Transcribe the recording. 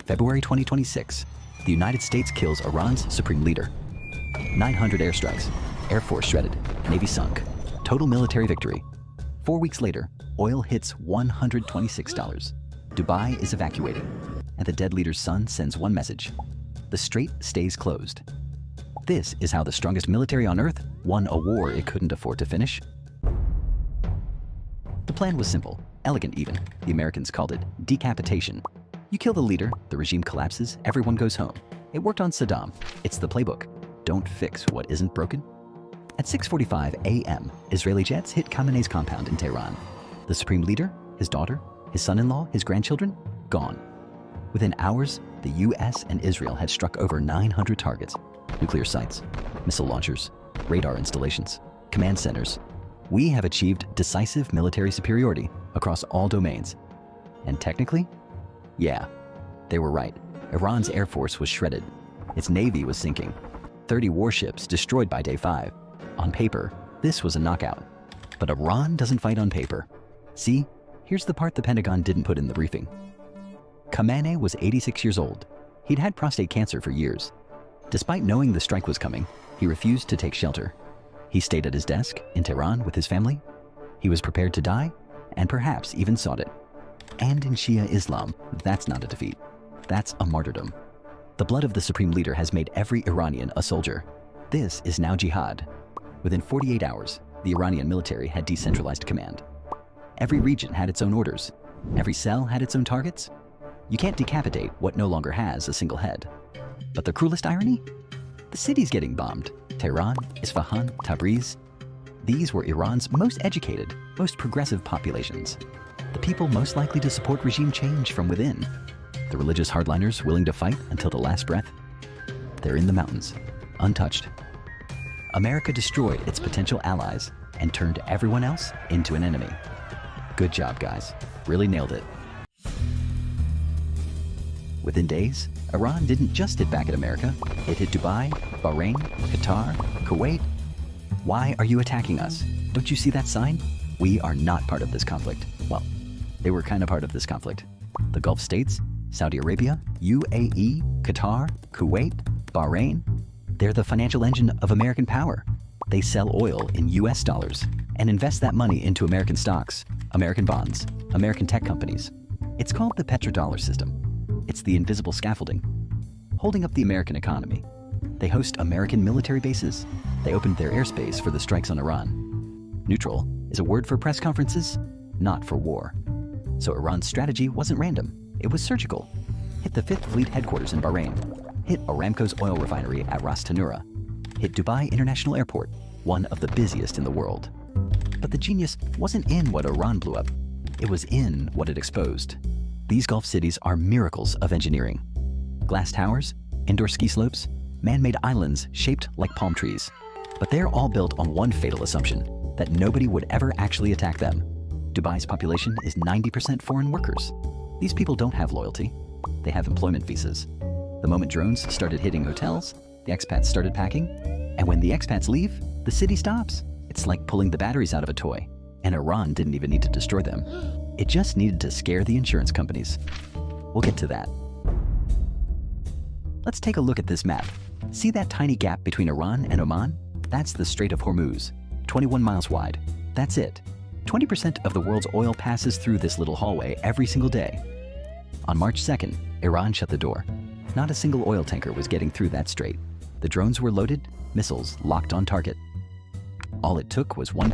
February 2026, the United States kills Iran's supreme leader. 900 airstrikes, Air Force shredded, Navy sunk, total military victory. 4 weeks later, oil hits $126. Dubai is evacuated, and the dead leader's son sends one message: the strait stays closed. This is how the strongest military on earth won a war it couldn't afford to finish. The plan was simple, elegant even. The Americans called it decapitation. You kill the leader, the regime collapses, everyone goes home. It worked on Saddam. It's the playbook. Don't fix what isn't broken. At 6:45 a.m., Israeli jets hit Khamenei's compound in Tehran. The supreme leader, his daughter, his son-in-law, his grandchildren, gone. Within hours, the US and Israel had struck over 900 targets: nuclear sites, missile launchers, radar installations, command centers. We have achieved decisive military superiority across all domains. And technically, yeah, they were right. Iran's air force was shredded. Its navy was sinking. 30 warships destroyed by day 5. On paper, this was a knockout. But Iran doesn't fight on paper. See, here's the part the Pentagon didn't put in the briefing. Khamenei was 86 years old. He'd had prostate cancer for years. Despite knowing the strike was coming, he refused to take shelter. He stayed at his desk in Tehran with his family. He was prepared to die, and perhaps even sought it. And in Shia Islam, that's not a defeat. That's a martyrdom. The blood of the supreme leader has made every Iranian a soldier. This is now jihad. Within 48 hours, the Iranian military had decentralized command. Every region had its own orders. Every cell had its own targets. You can't decapitate what no longer has a single head. But the cruelest irony? The city's getting bombed. Tehran, Isfahan, Tabriz. These were Iran's most educated, most progressive populations. The people most likely to support regime change from within. The religious hardliners willing to fight until the last breath. They're in the mountains, untouched. America destroyed its potential allies and turned everyone else into an enemy. Good job, guys. Really nailed it. Within days, Iran didn't just hit back at America. It hit Dubai, Bahrain, Qatar, Kuwait. Why are you attacking us? Don't you see that sign? We are not part of this conflict. Well, they were kind of part of this conflict. The Gulf states, Saudi Arabia, UAE, Qatar, Kuwait, Bahrain, they're the financial engine of American power. They sell oil in US dollars and invest that money into American stocks, American bonds, American tech companies. It's called the petrodollar system. It's the invisible scaffolding holding up the American economy. They host American military bases. They opened their airspace for the strikes on Iran. Neutral is a word for press conferences, not for war. So Iran's strategy wasn't random. It was surgical. Hit the 5th Fleet headquarters in Bahrain. Hit Aramco's oil refinery at Ras Tanura. Hit Dubai International Airport, one of the busiest in the world. But the genius wasn't in what Iran blew up. It was in what it exposed. These Gulf cities are miracles of engineering. Glass towers, indoor ski slopes, man-made islands shaped like palm trees. But they're all built on one fatal assumption, that nobody would ever actually attack them. Dubai's population is 90% foreign workers. These people don't have loyalty. They have employment visas. The moment drones started hitting hotels, the expats started packing. And when the expats leave, the city stops. It's like pulling the batteries out of a toy. And Iran didn't even need to destroy them. It just needed to scare the insurance companies. We'll get to that. Let's take a look at this map. See that tiny gap between Iran and Oman? That's the Strait of Hormuz, 21 miles wide. That's it. 20% of the world's oil passes through this little hallway every single day. On March 2nd, Iran shut the door. Not a single oil tanker was getting through that strait. The drones were loaded, missiles locked on target. All it took was one